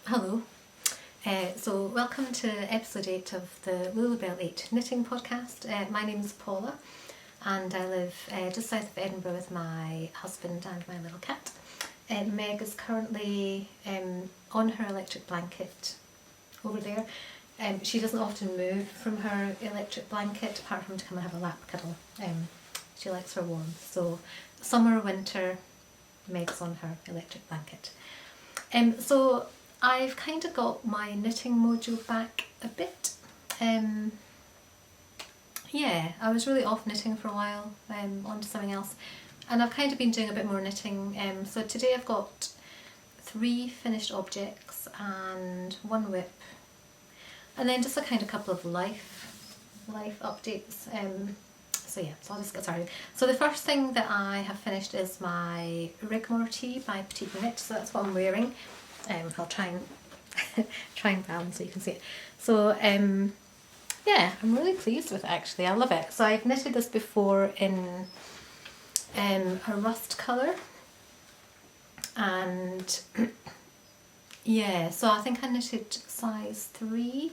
Hello. So welcome to episode 8 of the Lulabelle 8 knitting podcast. My name is Paula and I live just south of Edinburgh with my husband and my little cat. Meg is currently on her electric blanket over there. She doesn't often move from her electric blanket apart from to come and have a lap cuddle. She likes her warmth. So summer, winter, Meg's on her electric blanket. So I've kind of got my knitting mojo back a bit. Yeah, I was really off knitting for a while, onto something else, and I've kind of been doing a bit more knitting. So today I've got 3 finished objects and 1 whip, and then just a kind of couple of life updates. So yeah, so I'll just get started. So the first thing that I have finished is my Rigmor tee by Petite knit. So that's what I'm wearing. I'll try and balance so you can see it. So yeah, I'm really pleased with it actually. I love it. So I've knitted this before in a rust colour, and yeah, so I think I knitted size 3.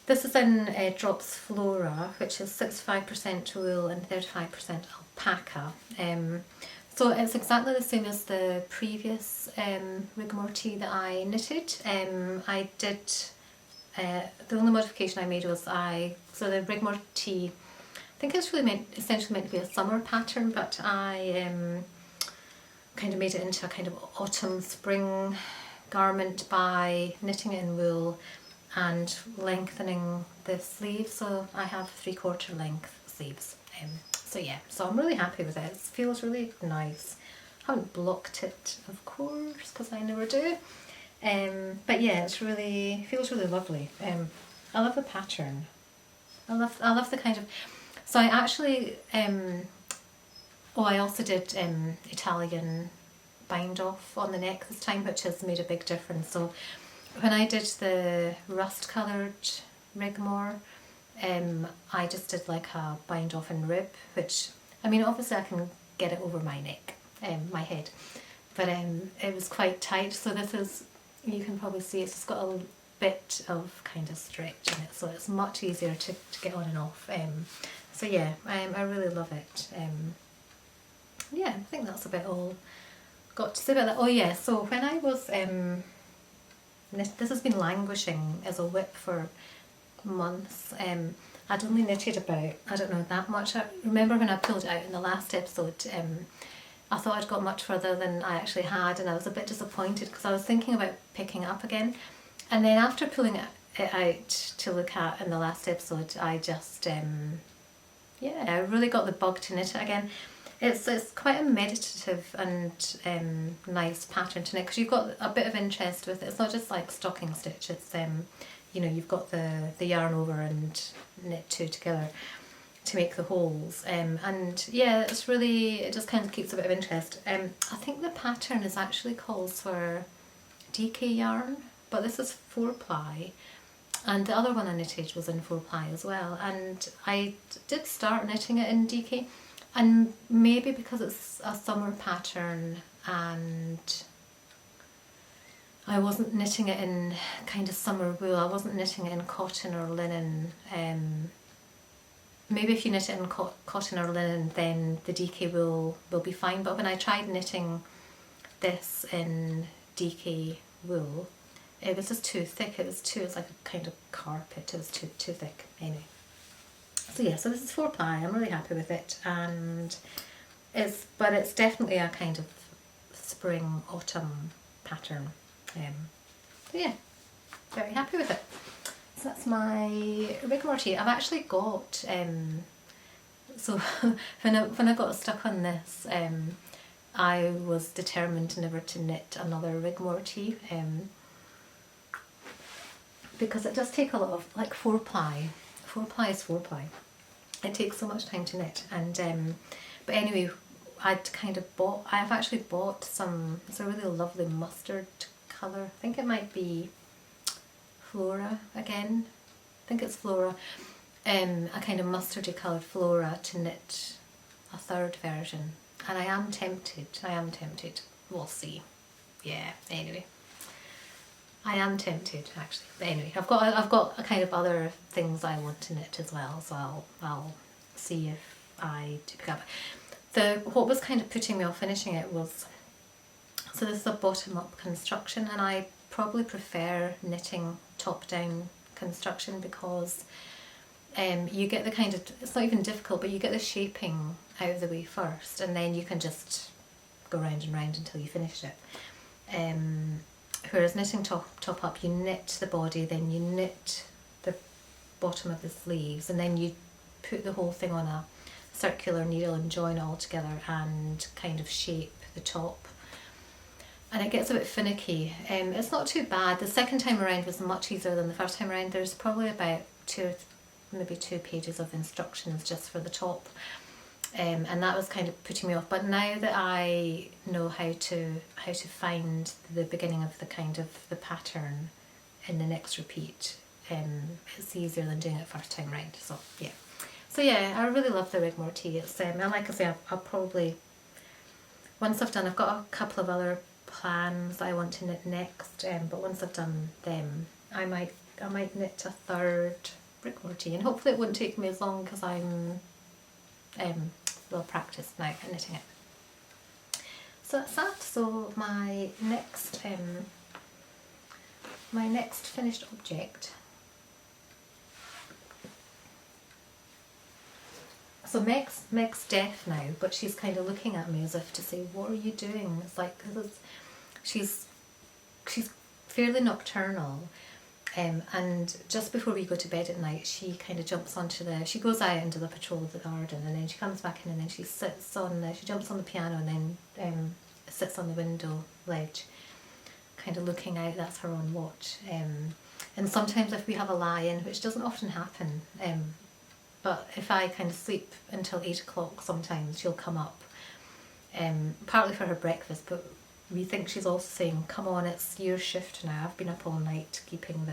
This is in Drops Flora, which is 65% wool and 35% alpaca. So it's exactly the same as the previous Rigmor tee that I knitted. I did, the only modification I made was so the Rigmor tee, I think it's really essentially meant to be a summer pattern, but I kind of made it into a kind of autumn spring garment by knitting it in wool and lengthening the sleeves. So I have 3/4 length sleeves. So yeah, so I'm really happy with it. It feels really nice. I haven't blocked it, of course, because I never do. But yeah, feels really lovely. I love the pattern. I love the kind of. So I actually, I also did Italian bind off on the neck this time, which has made a big difference. So when I did the rust coloured Rigmor, I just did like a bind off and rib, which, I mean, obviously I can get it over my neck, my head, but it was quite tight. So this is, you can probably see it's just got a bit of kind of stretch in it, so it's much easier to get on and off. So yeah, I really love it. Yeah, I think that's about all got to say about that. Oh yeah, so when I was, this has been languishing as a whip for months. I'd only knitted about, I don't know, that much. I remember when I pulled it out in the last episode, I thought I'd got much further than I actually had, and I was a bit disappointed because I was thinking about picking it up again. And then after pulling it out to look at in the last episode, I just, yeah, I really got the bug to knit it again. It's quite a meditative and nice pattern to knit because you've got a bit of interest with it. It's not just like stocking stitch. It's you know, you've got the yarn over and knit 2 together to make the holes, and yeah, it's really, it just kind of keeps a bit of interest. I think the pattern is actually calls for DK yarn, but this is 4-ply, and the other one I knitted was in 4-ply as well, and I did start knitting it in DK, and maybe because it's a summer pattern and I wasn't knitting it in kind of summer wool, I wasn't knitting it in cotton or linen. Maybe if you knit it in cotton or linen, then the DK wool will be fine, but when I tried knitting this in DK wool, it was just too thick. It was like a kind of carpet. It was too thick anyway. So yeah, so this is 4-ply. I'm really happy with it, and it's definitely a kind of spring autumn pattern. So yeah, very happy with it. So that's my Rigmor tee. I've actually got, so when I got stuck on this, I was determined never to knit another Rigmor tee, because it does take a lot of, like 4-ply. 4-ply is 4-ply. It takes so much time to knit, and but anyway, I've actually bought some, it's a really lovely mustard colour. I think it might be Flora again. I think it's Flora. A kind of mustardy coloured Flora to knit a 3rd version. And I am tempted. We'll see. Yeah, anyway. I am tempted actually. But anyway, I've got a kind of other things I want to knit as well, so I'll see if I do pick up. What was kind of putting me off finishing it was, so this is a bottom up construction, and I probably prefer knitting top down construction because you get the kind of, it's not even difficult, but you get the shaping out of the way first, and then you can just go round and round until you finish it. Whereas knitting top up, you knit the body, then you knit the bottom of the sleeves, and then you put the whole thing on a circular needle and join it all together and kind of shape the top. And it gets a bit finicky. It's not too bad. The second time around was much easier than the first time around. There's probably about maybe 2 pages of instructions just for the top. And that was kind of putting me off. But now that I know how to find the beginning of the kind of the pattern in the next repeat, it's easier than doing it first time round. So yeah, I really love the Rigmor tea. It's and like I say, I'll probably, once I've got a couple of other plans that I want to knit next. But once I've done them, I might knit a third Rigmor tea, and hopefully it won't take me as long because I'm well practiced now at knitting it. So that's that. So my next finished object. So Meg's deaf now, but she's kind of looking at me as if to say, "What are you doing?" It's like, she's fairly nocturnal. And just before we go to bed at night, she kind of jumps she goes out into the patrol of the garden, and then she comes back in, and then she jumps on the piano, and then sits on the window ledge, kind of looking out. That's her on watch. And sometimes if we have a lie-in, which doesn't often happen, but if I kind of sleep until 8 o'clock, sometimes she'll come up, partly for her breakfast, but we think she's also saying, "Come on, it's your shift now. I've been up all night keeping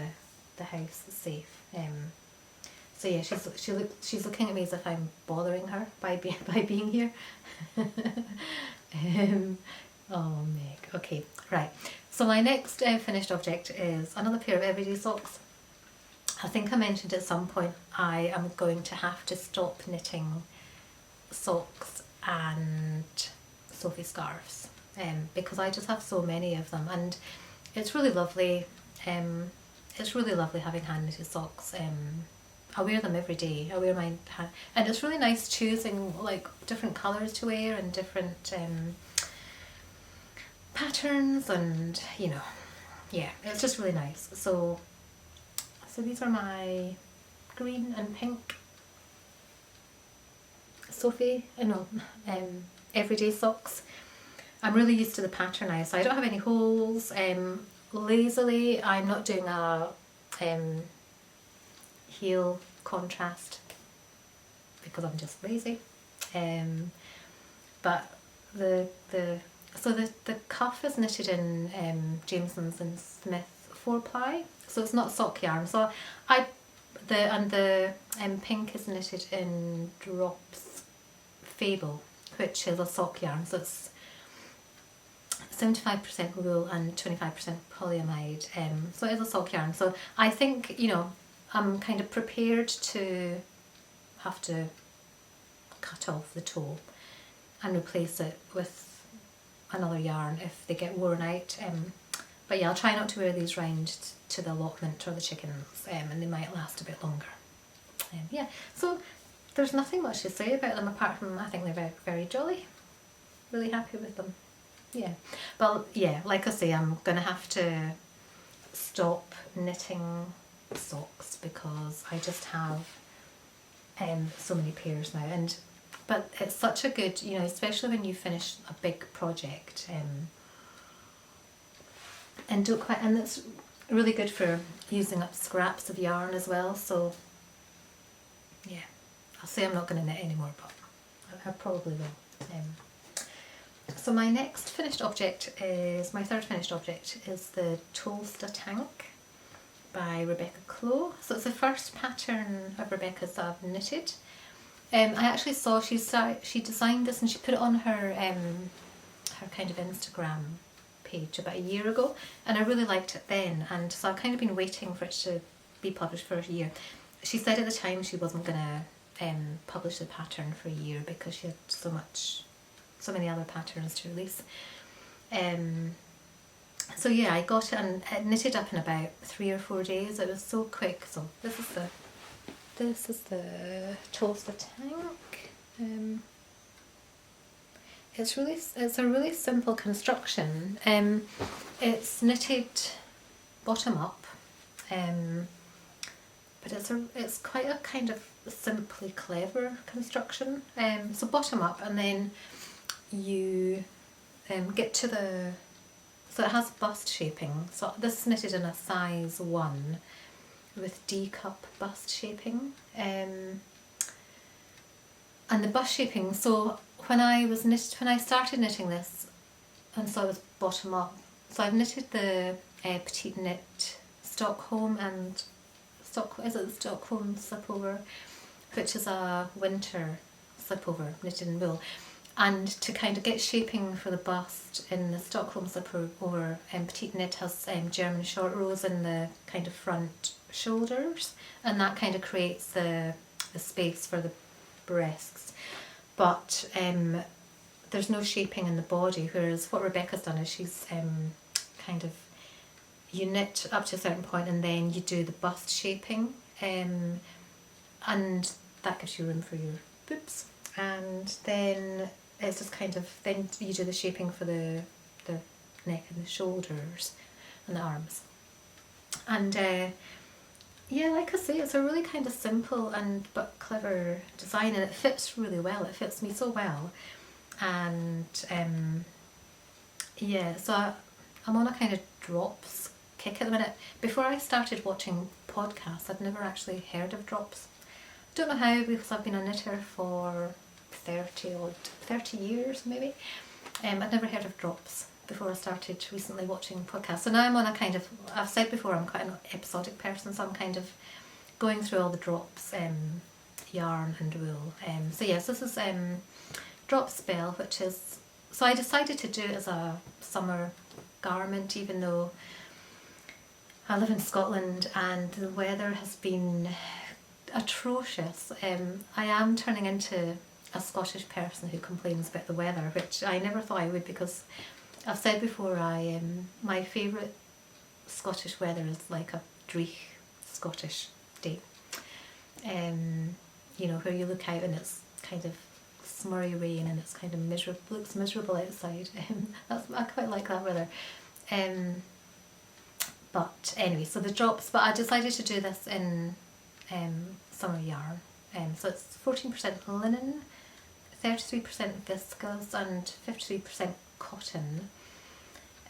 the house safe." So yeah, she's looking at me as if I'm bothering her by being here. Oh Meg. Okay, right. So my next finished object is another pair of everyday socks. I think I mentioned at some point I am going to have to stop knitting socks and Sophie scarves. Because I just have so many of them, and it's really lovely. It's really lovely having hand knitted socks. I wear them every day. I wear mine, and it's really nice choosing like different colours to wear and different patterns, and yeah, it's just really nice. So these are my green and pink Sophie, everyday socks. I'm really used to the pattern now, so I don't have any holes. Lazily, I'm not doing a heel contrast because I'm just lazy. But the cuff is knitted in Jameson's and Smith 4-ply, so it's not sock yarn. So the pink is knitted in Drops Fable, which is a sock yarn. So it's 75% wool and 25% polyamide, so it is a sock yarn. So I think, I'm kind of prepared to have to cut off the toe and replace it with another yarn if they get worn out. But yeah, I'll try not to wear these round to the allotment or the chickens, and they might last a bit longer. Yeah, so there's nothing much to say about them apart from I think they're very, very jolly. Really happy with them. Yeah, but yeah, like I say, I'm going to have to stop knitting socks because I just have so many pairs now. But it's such a good, especially when you finish a big project, and it's really good for using up scraps of yarn as well. So yeah, I'll say I'm not going to knit anymore, but I probably will. So my next finished object my third finished object is the Tolsta tank by Rebecca Clow. So it's the first pattern of Rebecca's that I've knitted. I actually saw she designed this and she put it on her kind of Instagram page about a year ago, and I really liked it then, and so I've kind of been waiting for it to be published for a year. She said at the time she wasn't going to publish the pattern for a year because she had so many other patterns to release. So yeah, I got it and it knitted up in about 3 or 4 days. It was so quick. So this is the Tolsta tank. It's a really simple construction. It's knitted bottom up, but it's quite a kind of simply clever construction. So bottom up, and then you get to the, so it has bust shaping. So this is knitted in a size 1 with D cup bust shaping. And the bust shaping, so when I started knitting this, and so I was bottom up, so I've knitted the Petite knit Stockholm and the Stockholm slipover, which is a winter slipover knitted in wool. And to kind of get shaping for the bust in the Stockholm slipover, Petite knit has German short rows in the kind of front shoulders, and that kind of creates the space for the breasts. But there's no shaping in the body, whereas what Rebecca's done is she's kind of, you knit up to a certain point and then you do the bust shaping, and that gives you room for your boobs, and then it's just kind of, then you do the shaping for the neck and the shoulders and the arms. And yeah, like I say, it's a really kind of simple but clever design, and it fits really well. It fits me so well. And yeah, so I'm on a kind of drops kick at the minute. Before I started watching podcasts, I'd never actually heard of drops. Don't know how, because I've been a knitter for 30 years maybe. I'd never heard of drops before I started recently watching podcasts. So now I'm on a kind of, I've said before, I'm quite an episodic person, so I'm kind of going through all the drops, yarn and wool. So yes, this is Drop Spell, which is, so I decided to do it as a summer garment, even though I live in Scotland and the weather has been atrocious. I am turning into a Scottish person who complains about the weather, which I never thought I would, because I've said before, my favourite Scottish weather is like a dreich Scottish day. You know, where you look out and it's kind of smurry rain and it's kind of looks miserable outside. I quite like that weather. But anyway, so the drops, but I decided to do this in summer yarn. So it's 14% linen, 33% viscose and 53% cotton.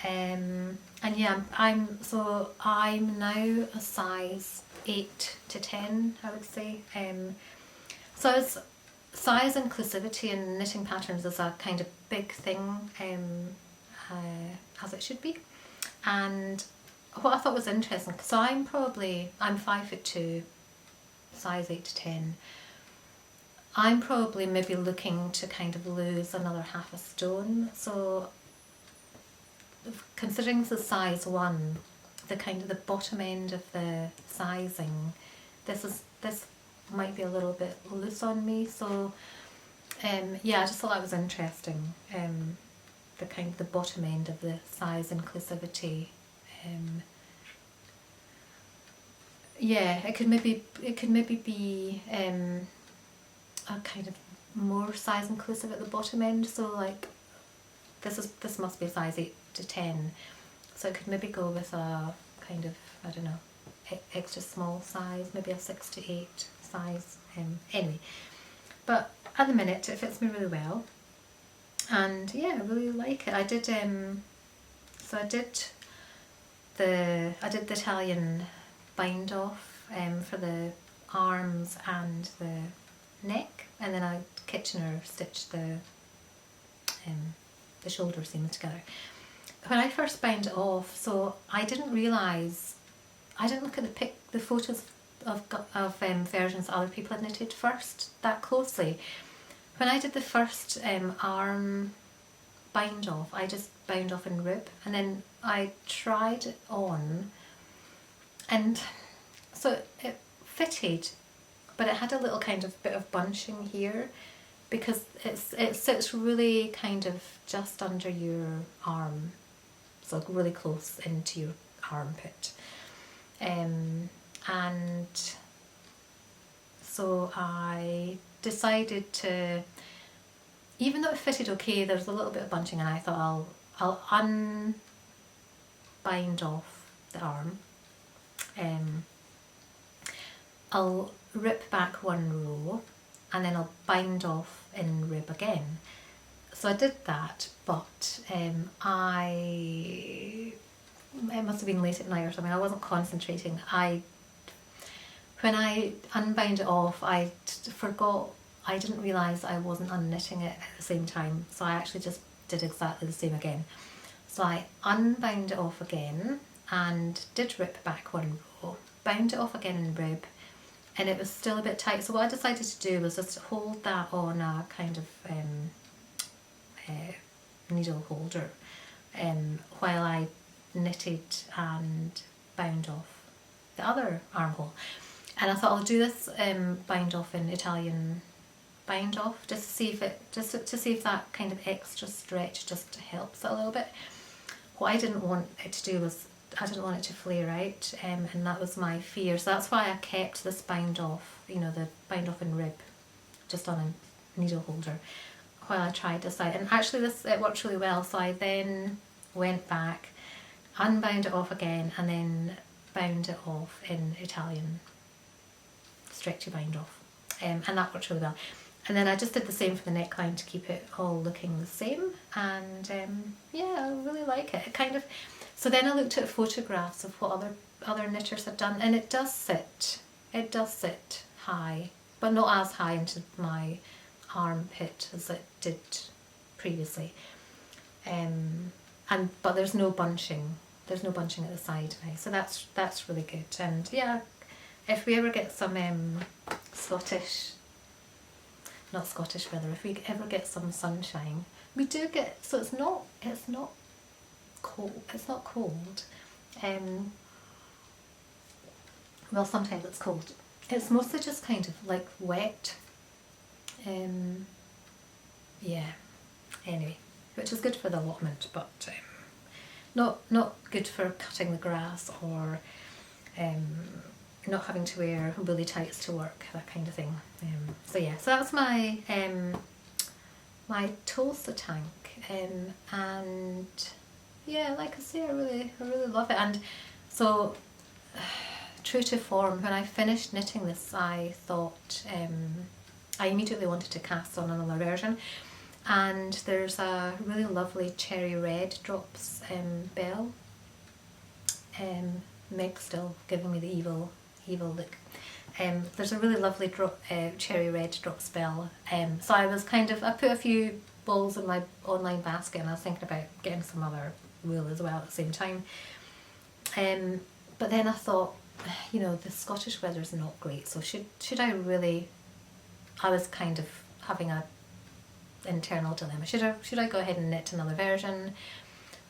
And yeah, I'm now a size 8 to 10, I would say. So it's size inclusivity in knitting patterns is a kind of big thing, as it should be. And what I thought was interesting, so I'm 5'2", size 8 to 10. I'm probably maybe looking to kind of lose another half a stone. So considering the size 1, the kind of the bottom end of the sizing, this might be a little bit loose on me. So yeah, I just thought that was interesting. The kind of the bottom end of the size inclusivity. Yeah, it could maybe be a kind of more size inclusive at the bottom end. So like this must be size 8 to 10. So it could maybe go with a kind of, I don't know, extra small size, maybe a 6 to 8 size. Anyway, but at the minute it fits me really well, and yeah, I really like it. I did the Italian bind off for the arms and the neck, and then I Kitchener stitched the shoulder seam together. When I first bound it off, so I didn't realise, I didn't look at the photos of versions other people had knitted first that closely. When I did the first arm bind off, I just bound off in rib, and then I tried it on, and so it fitted, but it had a little kind of bit of bunching here, because it sits really kind of just under your arm, so really close into your armpit, and so I decided to, even though it fitted okay, there's a little bit of bunching, and I thought I'll unbind off the arm, I'll rip back one row, and then I'll bind off in rib again. So I did that, but it must have been late at night or something, I wasn't concentrating. When I unbound it off, I forgot, I didn't realise I wasn't unknitting it at the same time, so I actually just did exactly the same again. So I unbound it off again and did rip back one row, bound it off again in rib, and it was still a bit tight. So what I decided to do was just hold that on a kind of needle holder while I knitted and bound off the other armhole. And I thought I'll do this bind off in Italian bind off, just to see if that kind of extra stretch just helps it a little bit. What I didn't want it to do was, I didn't want it to flare out, and that was my fear. So that's why I kept this bind off, you know, the bind off in rib, just on a needle holder while I tried this out. And actually it worked really well. So I then went back, unbound it off again, and then bound it off in Italian stretchy bind off, and that worked really well. And then I just did the same for the neckline to keep it all looking the same, and yeah, I really like it. It kind of, so then I looked at photographs of what other knitters had done, and it does sit high, but not as high into my armpit as it did previously, but there's no bunching at the side now, so that's really good. And yeah, if we ever get some not Scottish weather, if we ever get some sunshine, we do get, so it's not cold, well, sometimes it's cold, it's mostly just kind of like wet, yeah, anyway, which is good for the allotment, but not good for cutting the grass, or not having to wear woolly tights to work, that kind of thing. So yeah, so that's my my Tolsta tank, and yeah, like I say, I really love it. And so true to form, when I finished knitting this, I thought I immediately wanted to cast on another version, and there's a really lovely cherry red drops bell. Meg's still giving me the evil look. There's a really lovely cherry red drop spell. So I put a few balls in my online basket, and I was thinking about getting some other wool as well at the same time. But then I thought, you know, the Scottish weather's not great, so should I really, I was kind of having a internal dilemma. Should I go ahead and knit another version?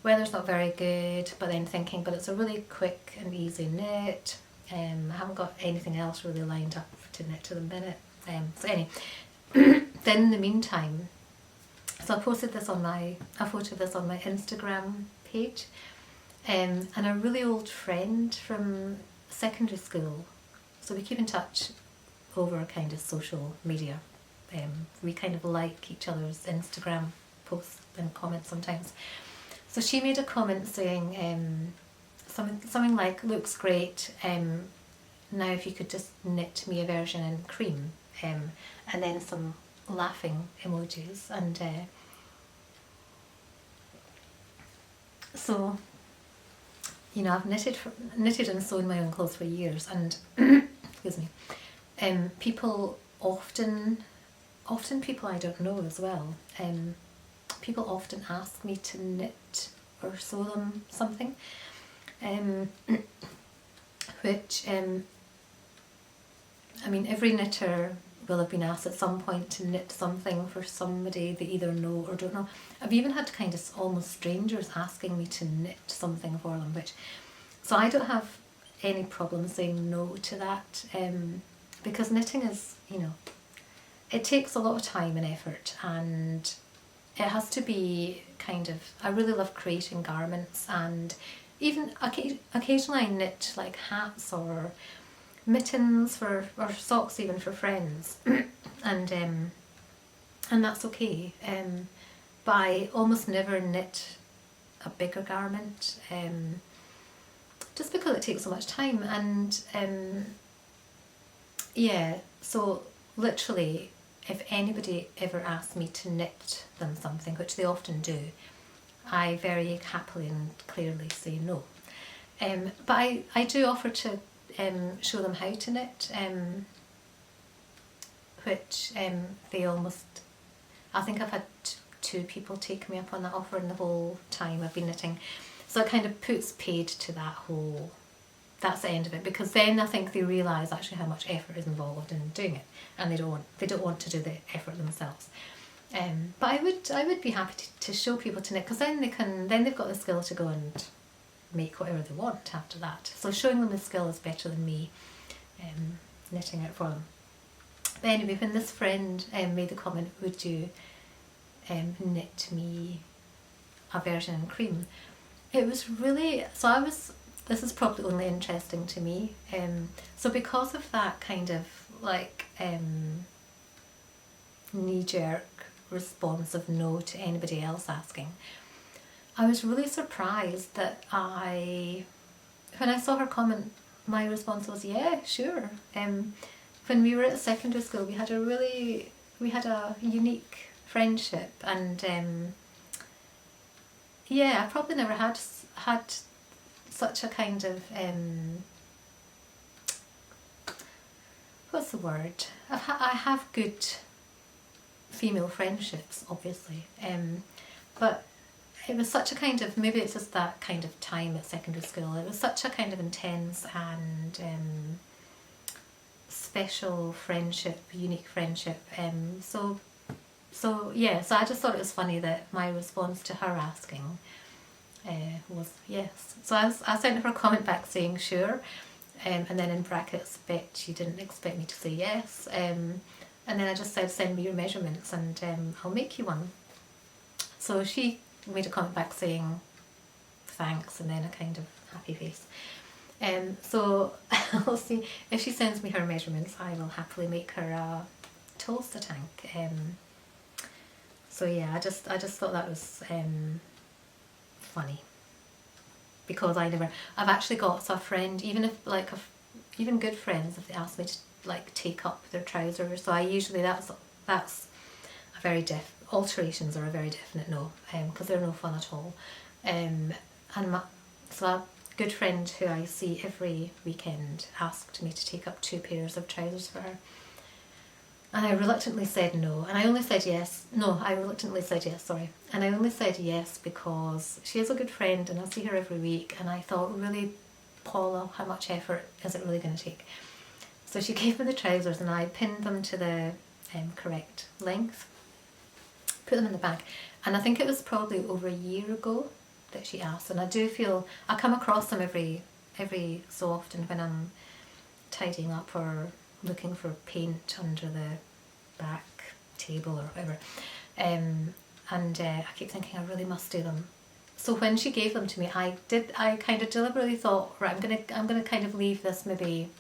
Weather's not very good, but then thinking, but it's a really quick and easy knit. I haven't got anything else really lined up to knit at the minute. So anyway, then in the meantime, so I posted this on my Instagram page, and a really old friend from secondary school, so we keep in touch over kind of social media. We kind of like each other's Instagram posts and comments sometimes. So she made a comment saying something like, looks great, now if you could just knit me a version in cream, and then some laughing emojis. And so, you know, I've knitted and sewn my own clothes for years, and excuse me, people often people I don't know as well, people often ask me to knit or sew them something, which I mean, every knitter will have been asked at some point to knit something for somebody they either know or don't know. I've even had kind of almost strangers asking me to knit something for them, so I don't have any problem saying no to that, because knitting is, it takes a lot of time and effort, and it has to be I really love creating garments, and even occasionally I knit like hats or mittens or socks even for friends, and that's okay, but I almost never knit a bigger garment, just because it takes so much time, and yeah, so literally if anybody ever asks me to knit them something, which they often do, I very happily and clearly say no. But I do offer to show them how to knit, which they almost, I think I've had two people take me up on that offer in the whole time I've been knitting. So it kind of puts paid to that's the end of it, because then I think they realise actually how much effort is involved in doing it, and they don't want to do the effort themselves. But I would be happy to show people to knit, because then they've got the skill to go and make whatever they want after that. So showing them the skill is better than me knitting it for them. But anyway, when this friend made the comment, would you knit me a version in cream, it was really, this is probably only interesting to me, so because of that kind of like knee-jerk response of no to anybody else asking, I was really surprised that when I saw her comment, my response was, yeah, sure. When we were at secondary school, we had a unique friendship, and yeah, I probably never had such a kind of, what's the word? I have good female friendships, obviously, but it was such a kind of, maybe it's just that kind of time at secondary school, it was such a kind of intense and special friendship, unique friendship, so yeah, so I just thought it was funny that my response to her asking was yes. So I sent her a comment back saying sure, and then in brackets, bet she didn't expect me to say yes, and then I just said send me your measurements and I'll make you one. So she made a comment back saying thanks, and then a kind of happy face. So I'll see if she sends me her measurements, I will happily make her a Tolsta tank. So yeah, I just thought that was funny, because I've actually got a friend, even if even good friends, if they ask me to like take up their trousers, so I usually that's a very alterations are a very definite no, because they're no fun at all, so a good friend who I see every weekend asked me to take up 2 pairs of trousers for her, and I reluctantly said no, and I only said yes, sorry, and I only said yes because she is a good friend and I see her every week, and I thought, really, Paula, how much effort is it really going to take? So she gave me the trousers and I pinned them to the correct length, put them in the bag, and I think it was probably over a year ago that she asked, and I do feel I come across them every so often when I'm tidying up or looking for paint under the back table or whatever, and I keep thinking I really must do them. So when she gave them to me, I kind of deliberately thought, right, I'm gonna kind of leave this maybe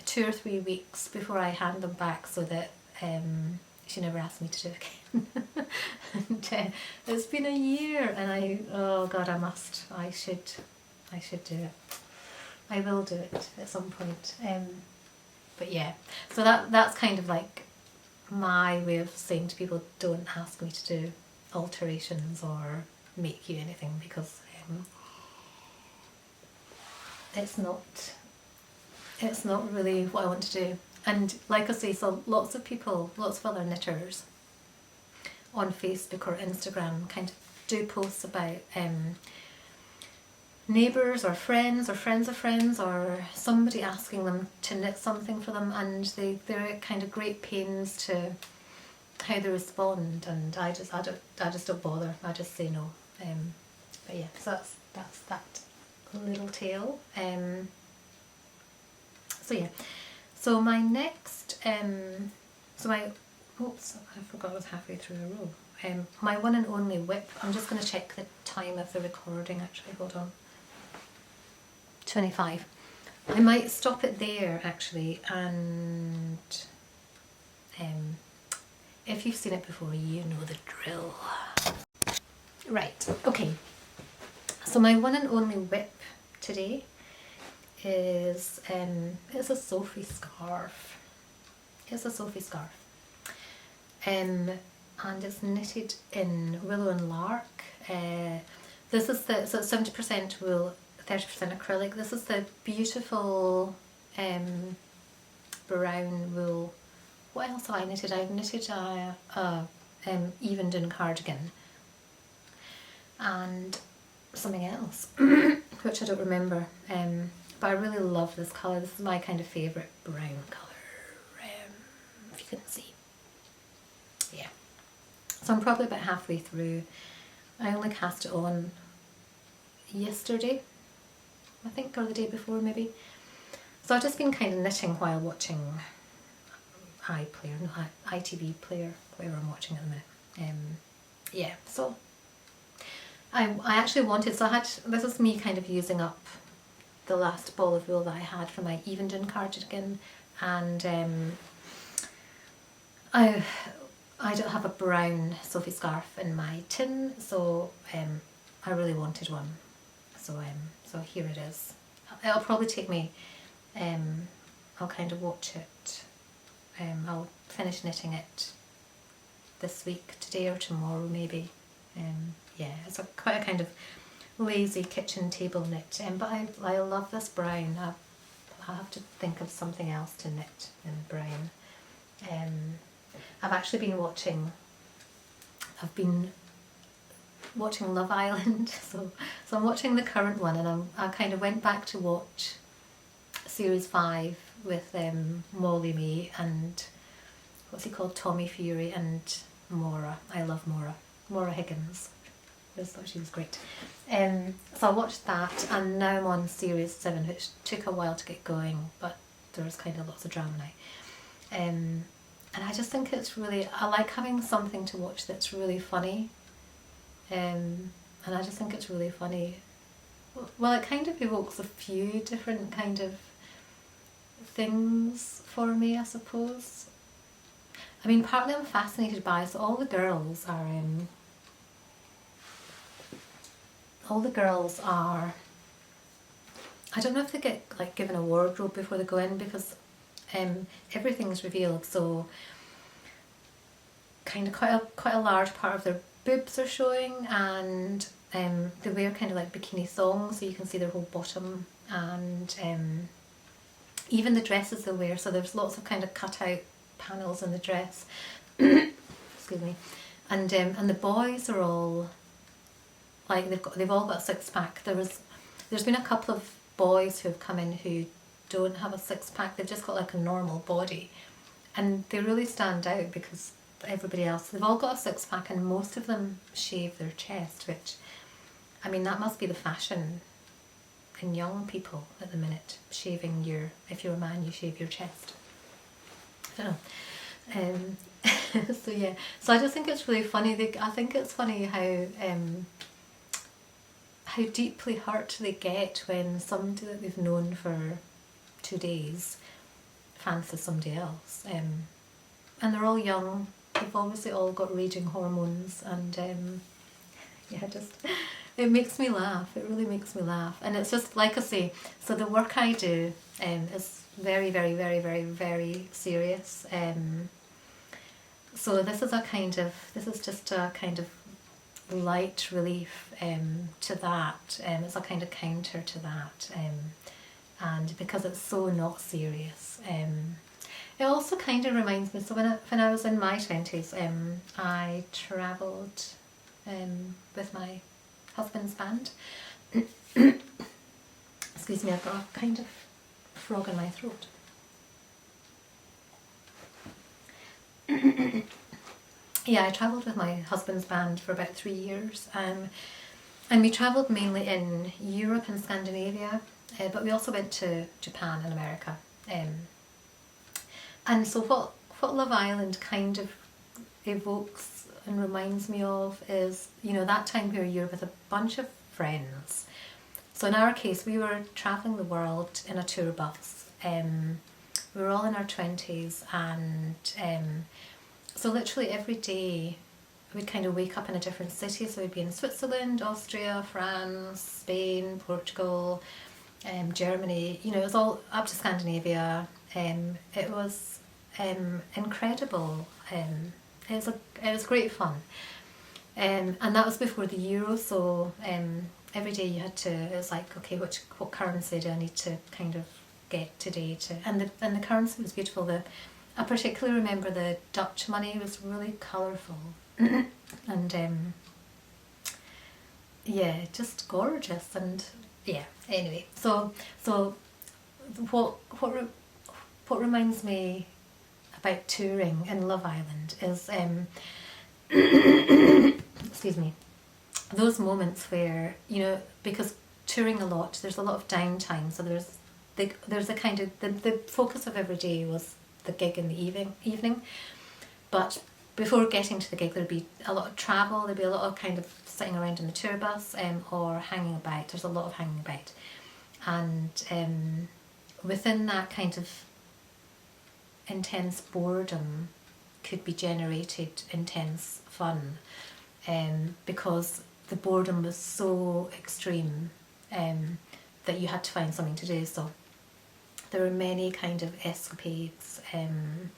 2 or 3 weeks before I hand them back, so that she never asked me to do it again. And it's been a year, and oh god, I should do it. I will do it at some point. But yeah, so that's kind of like my way of saying to people, don't ask me to do alterations or make you anything, because it's not really what I want to do. And like I say, so lots of other knitters on Facebook or Instagram kind of do posts about neighbours or friends of friends or somebody asking them to knit something for them, and they're at kind of great pains to how they respond, and I just don't bother. I just say no. But yeah, so that's that little tale. So yeah, so my next oops, I forgot I was halfway through a row. My one and only whip. I'm just going to check the time of the recording actually, hold on. 25. I might stop it there actually, and if you've seen it before, you know the drill. Right, okay. So my one and only whip today is it's a Sophie scarf. It's a Sophie scarf. And it's knitted in willow and lark. This is so it's 70% wool, 30% acrylic. This is the beautiful brown wool. What else have I knitted? I've knitted a evened-in cardigan and something else, which I don't remember. But I really love this colour. This is my kind of favourite brown colour, if you can see. Yeah. So I'm probably about halfway through. I only cast it on yesterday, I think, or the day before maybe. So I've just been kind of knitting while watching ITV Player, whatever I'm watching at the minute. Yeah, so I actually wanted, so this is me kind of using up the last ball of wool that I had for my evened-in cardigan, and I don't have a brown Sophie scarf in my tin, so I really wanted one. So here it is. It'll probably take me, I'll kind of watch it. I'll finish knitting it this week, today or tomorrow maybe. Yeah, it's quite a kind of lazy kitchen table knit, but I love this brown. I'll have to think of something else to knit in brown. I've actually been watching Love Island, so I'm watching the current one, and I kind of went back to watch series 5 with Molly May and what's he called, Tommy Fury, and Maura. I love Maura Higgins. I just thought she was great. So I watched that, and now I'm on series 7, which took a while to get going, but there's kind of lots of drama now. And I just think it's really, I like having something to watch that's really funny. And I just think it's really funny. Well, it kind of evokes a few different kind of things for me, I suppose. I mean, partly I'm fascinated by, so all the girls are I don't know if they get like given a wardrobe before they go in, because everything's revealed, so kind of quite a large part of their boobs are showing, and they wear kind of like bikini thongs, so you can see their whole bottom, and even the dresses they wear, so there's lots of kind of cut out panels in the dress. Excuse me. And the boys are all like they've all got a six-pack. There's been a couple of boys who have come in who don't have a six-pack. They've just got like a normal body, and they really stand out because everybody else, they've all got a six-pack, and most of them shave their chest, which, I mean, that must be the fashion in young people at the minute, shaving if you're a man, you shave your chest. I don't know. So yeah, so I just think it's really funny. I think it's funny how deeply hurt they get when somebody that they've known for 2 days fancies somebody else. And they're all young. They've obviously all got raging hormones, and yeah, it makes me laugh. It really makes me laugh. And it's just, like I say, so the work I do is very, very, very, very, very serious. So this is just a kind of light relief to that. It's a kind of counter to that. And because it's so not serious. It also kind of reminds me, so when I was in my 20s, I travelled with my husband's band. Excuse me, I've got a kind of frog in my throat. Yeah, I travelled with my husband's band for about 3 years, and we travelled mainly in Europe and Scandinavia, but we also went to Japan and America. And so what Love Island kind of evokes and reminds me of is, you know, that time where you're with a bunch of friends. So in our case, we were travelling the world in a tour bus. We were all in our 20s, and so literally every day we'd kind of wake up in a different city. So we'd be in Switzerland, Austria, France, Spain, Portugal, Germany, you know, it was all up to Scandinavia. It was incredible. It was great fun. And that was before the euro, so every day you had to, it was like, okay, what currency do I need to kind of get today and the currency was beautiful. I particularly remember the Dutch money was really colourful and yeah, just gorgeous. And yeah, anyway, so what reminds me about touring in Love Island is excuse me, those moments where, you know, because touring a lot, there's a lot of downtime, so there's a kind of the focus of every day was the gig in the evening, but before getting to the gig there'd be a lot of travel, there'd be a lot of kind of sitting around in the tour bus or hanging about. There's a lot of hanging about, and within that kind of intense boredom could be generated intense fun, because the boredom was so extreme that you had to find something to do. So there were many kind of escapades, and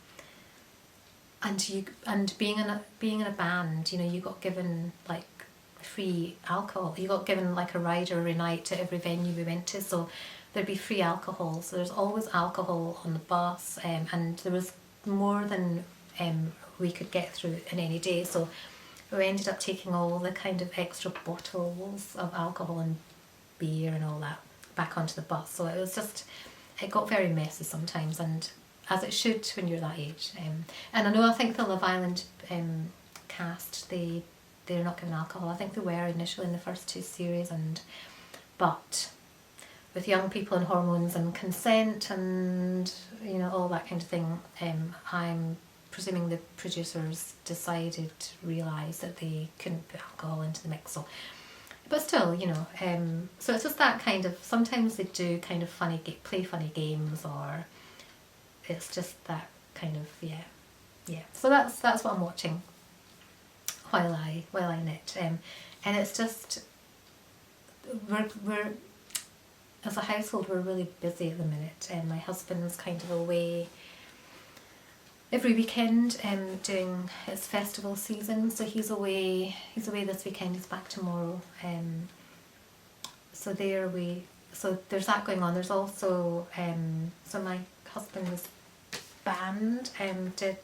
being in a band, you know, you got given like free alcohol. You got given like a rider every night to every venue we went to, so there'd be free alcohol. So there's always alcohol on the bus, and there was more than we could get through in any day. So we ended up taking all the kind of extra bottles of alcohol and beer and all that back onto the bus. So it was just, it got very messy sometimes, and as it should when you're that age. And I think the Love Island cast, they're not given alcohol. I think they were initially in the first 2 series, but with young people and hormones and consent and, you know, all that kind of thing, I'm presuming the producers realised that they couldn't put alcohol into the mix. So, but still, you know, so it's just that kind of, sometimes they do kind of play funny games, or it's just that kind of, yeah. So that's what I'm watching while I knit, and it's just, we're as a household we're really busy at the minute, and my husband's kind of away every weekend doing his festival season, so he's away this weekend, he's back tomorrow, so there's that going on. There's also so my husband's band did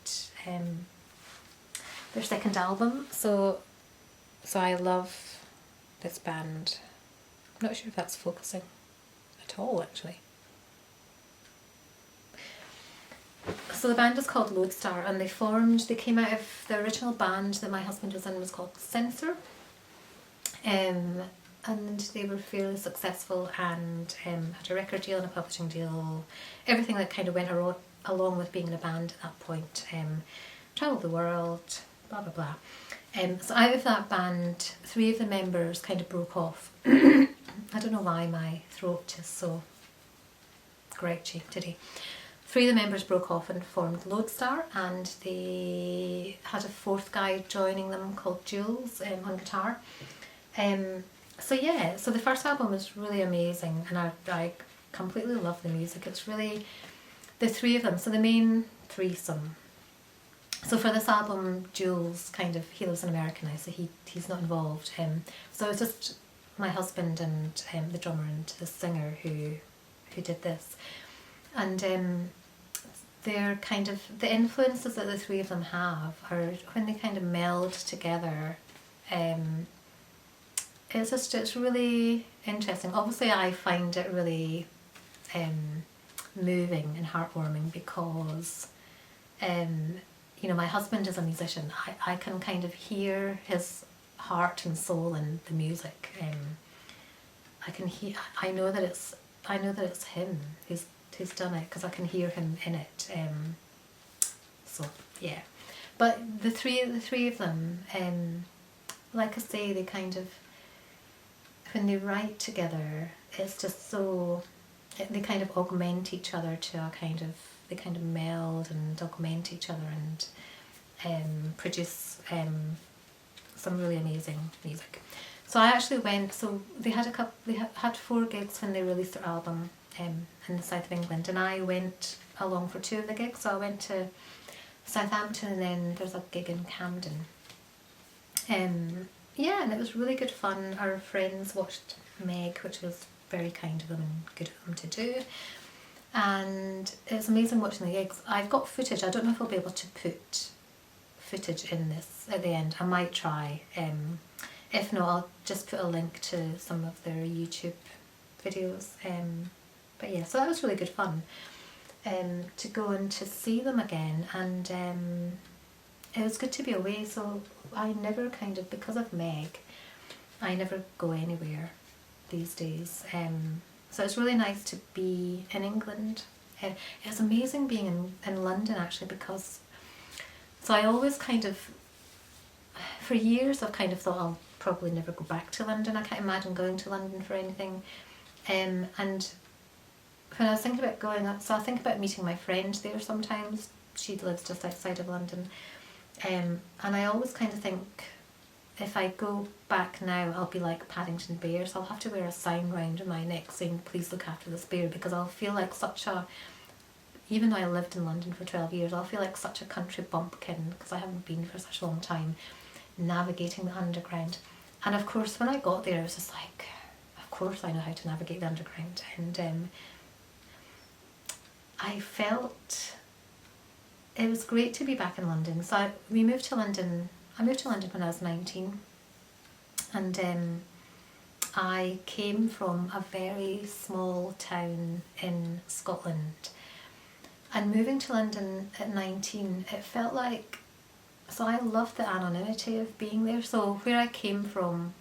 their second album, so I love this band. I'm not sure if that's focusing at all, actually. So the band is called Lodestar, and they came out of, the original band that my husband was in was called Censor, and they were fairly successful and had a record deal and a publishing deal, everything that kind of went along with being in a band at that point, travelled the world, blah blah blah. So out of that band, 3 of the members kind of broke off. I don't know why my throat is so grouchy today. 3 of the members broke off and formed Lodestar, and they had a 4th guy joining them called Jules on guitar. So yeah, so the first album was really amazing, and I completely love the music. It's really the 3 of them, so the main threesome. So for this album, Jules he lives in America now, so he's not involved. So it's just my husband and the drummer and the singer who did this, and they're kind of, the influences that the 3 of them have are, when they kind of meld together, it's really interesting. Obviously I find it really moving and heartwarming because you know, my husband is a musician. I can kind of hear his heart and soul in the music. I can hear. I know that it's him who's done it because I can hear him in it. So yeah, but the three of them, like I say, they kind of, when they write together, it's just so, they kind of augment each other to a kind of, they kind of meld and augment each other and produce some really amazing music. So I actually went, so they had had 4 gigs when they released their album in the south of England, and I went along for 2 of the gigs. So I went to Southampton and then there's a gig in Camden. Yeah, and it was really good fun. Our friends watched Meg, which was very kind of them and good of them to do. And it was amazing watching the gigs. I've got footage. I don't know if I'll be able to put footage in this at the end. I might try. If not, I'll just put a link to some of their YouTube videos. But yeah, so that was really good fun. To go and to see them again, and it was good to be away. So I never kind of, because of Meg, I never go anywhere these days. So it's really nice to be in England. It's amazing being in London actually, because so I always kind of, for years I've kind of thought I'll probably never go back to London. I can't imagine going to London for anything. And when I was thinking about going up, so I think about meeting my friend there sometimes. She lives just outside of London. And I always kind of think, if I go back now, I'll be like Paddington Bear, so I'll have to wear a sign round my neck saying, please look after this bear, because I'll feel like such a, even though I lived in London for 12 years, I'll feel like such a country bumpkin, because I haven't been for such a long time, navigating the underground. And of course, when I got there, I was just like, of course I know how to navigate the underground. And I felt it was great to be back in London. So I moved to London when I was 19, and I came from a very small town in Scotland, and moving to London at 19, it felt like, so I loved the anonymity of being there. So where I came from,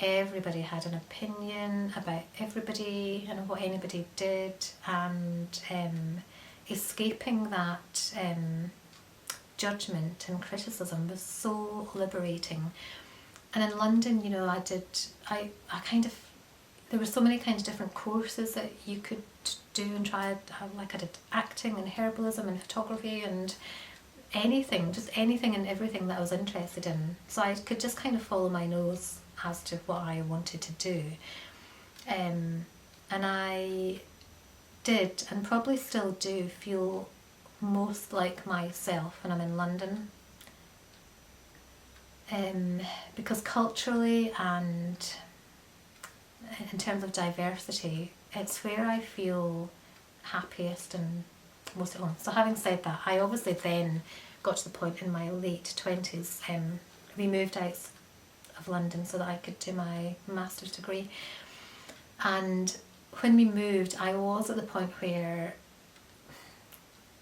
everybody had an opinion about everybody and what anybody did, and escaping that judgment and criticism was so liberating. And in London, you know, I kind of, there were so many kinds of different courses that you could do and try. Like I did acting and herbalism and photography and anything, just anything and everything that I was interested in. So I could just kind of follow my nose as to what I wanted to do. And I did, and probably still do, feel most like myself when I'm in London. Because culturally and in terms of diversity, it's where I feel happiest and most at home. So having said that, I obviously then got to the point in my late 20s, we moved out of London so that I could do my master's degree. And when we moved, I was at the point where,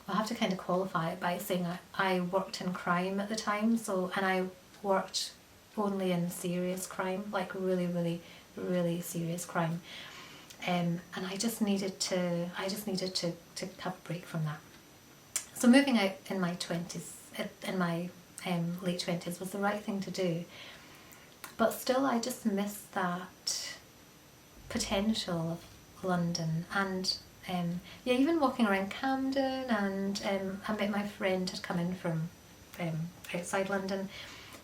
I have to kind of qualify it by saying I worked in crime at the time, and I worked only in serious crime, like really, really, really serious crime. And I just needed to have a break from that. So moving out in my 20s, in my late 20s, was the right thing to do. But still, I just missed that potential of London. And yeah, even walking around Camden, and I met my friend had come in from outside London.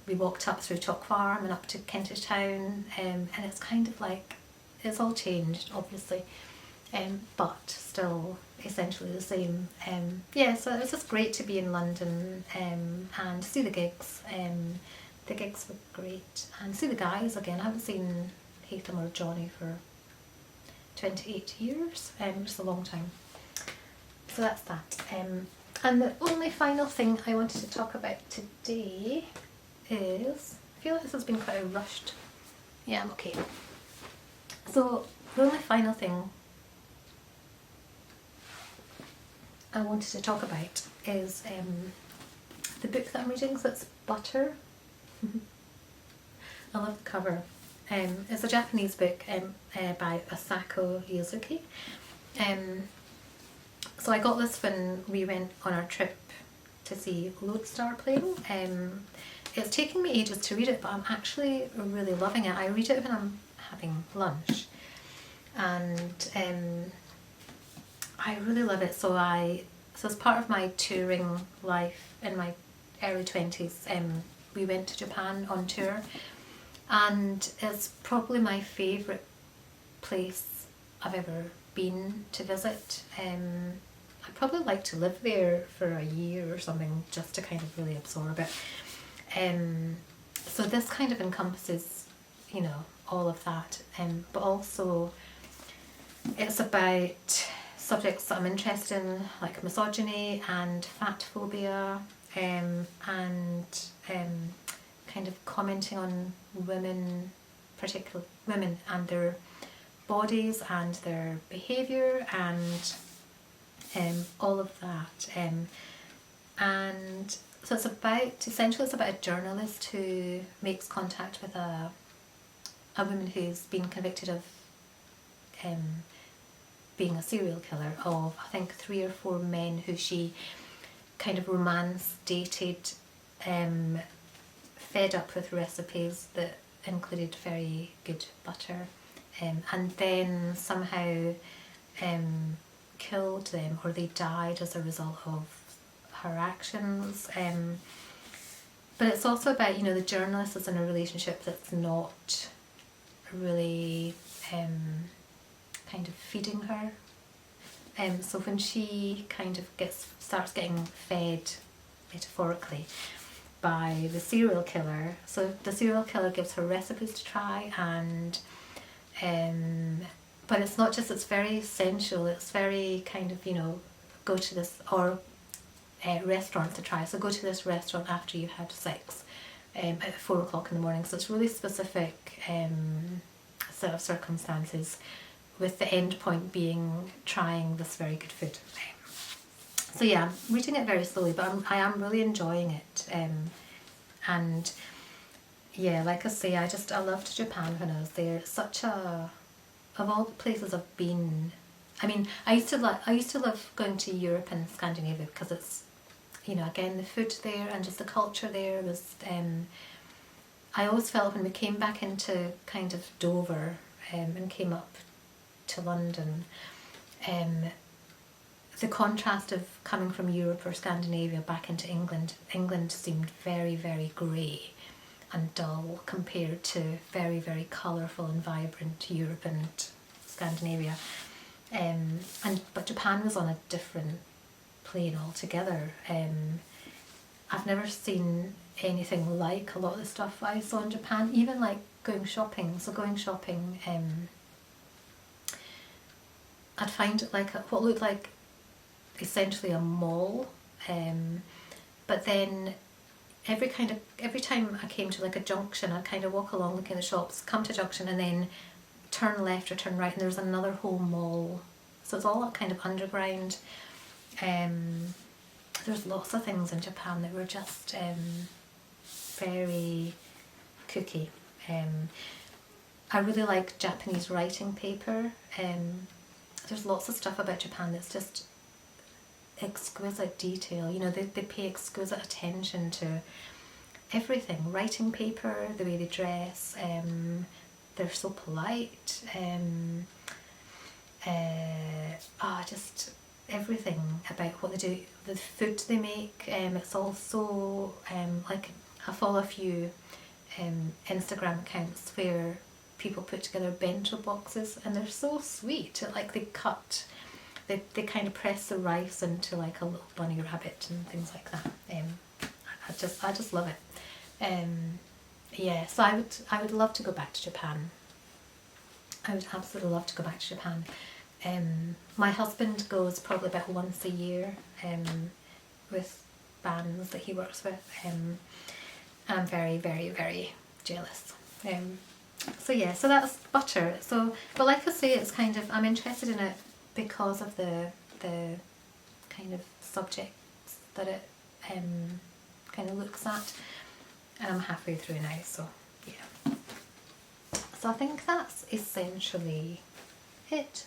We walked up through Chalk Farm and up to Kentish Town, and it's kind of like, it's all changed obviously, but still essentially the same. Yeah, so it was just great to be in London and see the gigs. The gigs were great, and see the guys again. I haven't seen Hatham or Johnny for 28 years, which is a long time. So that's that. And the only final thing I wanted to talk about today is, I feel like this has been quite a rushed Yeah, I'm okay. So the only final thing I wanted to talk about is the book that I'm reading. So it's Butter. I love the cover. It's a Japanese book by Asako Yuzuki. So I got this when we went on our trip to see Lodestar playing. It's taking me ages to read it, but I'm actually really loving it. I read it when I'm having lunch, and I really love it. So as part of my touring life in my early 20s, we went to Japan on tour, and it's probably my favourite place I've ever been to visit. I'd probably like to live there for a year or something just to kind of really absorb it. So this kind of encompasses, you know, all of that, but also it's about subjects that I'm interested in, like misogyny and fat phobia, and kind of commenting on women, particularly women and their bodies and their behaviour and all of that. And so essentially it's about a journalist who makes contact with a woman who's been convicted of being a serial killer of, I think, 3 or 4 men who she kind of romance dated, fed up with recipes that included very good butter, and then somehow killed them, or they died as a result of her actions. But it's also about, you know, the journalist is in a relationship that's not really kind of feeding her. So when she kind of starts getting fed, metaphorically, by the serial killer, so the serial killer gives her recipes to try, and but it's not just, it's very sensual, it's very kind of, you know, go to this, or restaurant to try, so go to this restaurant after you've had sex at 4 o'clock in the morning. So it's really specific set of circumstances, with the end point being trying this very good food. So yeah, I'm reading it very slowly, but I am really enjoying it. And yeah, like I say, I loved Japan when I was there. It's such a, of all the places I've been, I mean, I used to love going to Europe and Scandinavia because it's, you know, again, the food there and just the culture there was, I always felt when we came back into kind of Dover and came up to London, the contrast of coming from Europe or Scandinavia back into England seemed very, very grey and dull compared to very, very colourful and vibrant Europe and Scandinavia. But Japan was on a different plane altogether. I've never seen anything like a lot of the stuff I saw in Japan, even like going shopping. So going shopping, I'd find it like what looked like essentially a mall, but then every time I came to like a junction, I'd kind of walk along looking at the shops, come to a junction and then turn left or turn right, and there's another whole mall. So it's all that kind of underground. There's lots of things in Japan that were just very kooky. I really like Japanese writing paper. There's lots of stuff about Japan that's just exquisite detail. You know, they pay exquisite attention to everything. Writing paper, the way they dress, they're so polite. Just everything about what they do, the food they make. It's also like I follow a few Instagram accounts where people put together bento boxes, and they're so sweet. Like they kind of press the rice into like a little bunny rabbit and things like that. I just love it. Yeah, so I would love to go back to Japan. I would absolutely love to go back to Japan. My husband goes probably about once a year with bands that he works with. I'm very, very, very jealous. So yeah, so that's butter. So, but like I say, it's kind of, I'm interested in it because of the kind of subjects that it kind of looks at, and I'm halfway through now, so yeah. So I think that's essentially it.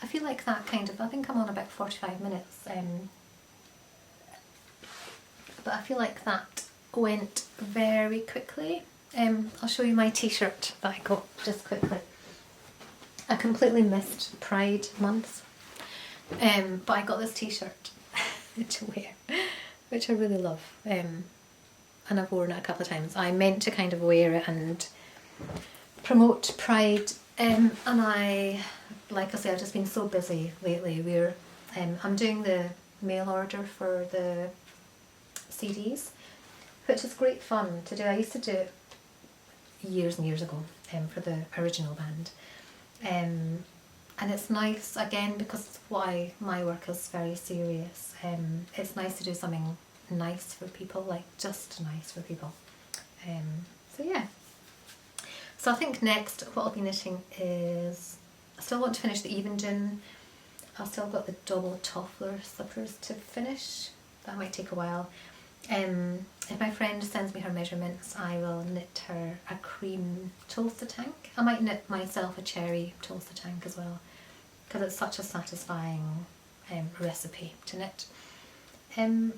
I feel like that kind of, I think I'm on about 45 minutes, but I feel like that went very quickly. I'll show you my t-shirt that I got just quickly. I completely missed Pride month, but I got this t-shirt to wear, which I really love, and I've worn it a couple of times. I meant to kind of wear it and promote Pride, and I, like I say, I've just been so busy lately. I'm doing the mail order for the CDs, which is great fun to do. I used to do it years and years ago for the original band, and it's nice again because my work is very serious. It's nice to do something nice for people, like just nice for people. So yeah. So I think next what I'll be knitting is, I still want to finish the Evendune. I've still got the double toffler slippers to finish. That might take a while. If my friend sends me her measurements, I will knit her a cream Tolsta tank. I might knit myself a cherry Tolsta tank as well, because it's such a satisfying recipe to knit. And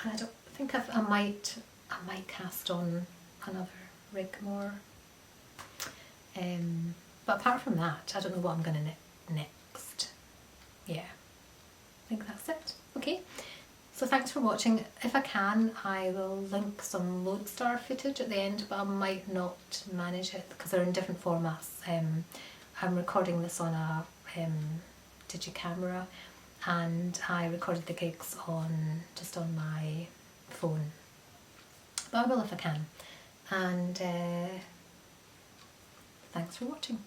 I don't think I might cast on another Rigmor. But apart from that, I don't know what I'm going to knit next. Yeah, I think that's it. Okay. So thanks for watching. If I can, I will link some Lodestar footage at the end, but I might not manage it because they're in different formats. I'm recording this on a digicamera, and I recorded the gigs just on my phone. But I will if I can. And thanks for watching.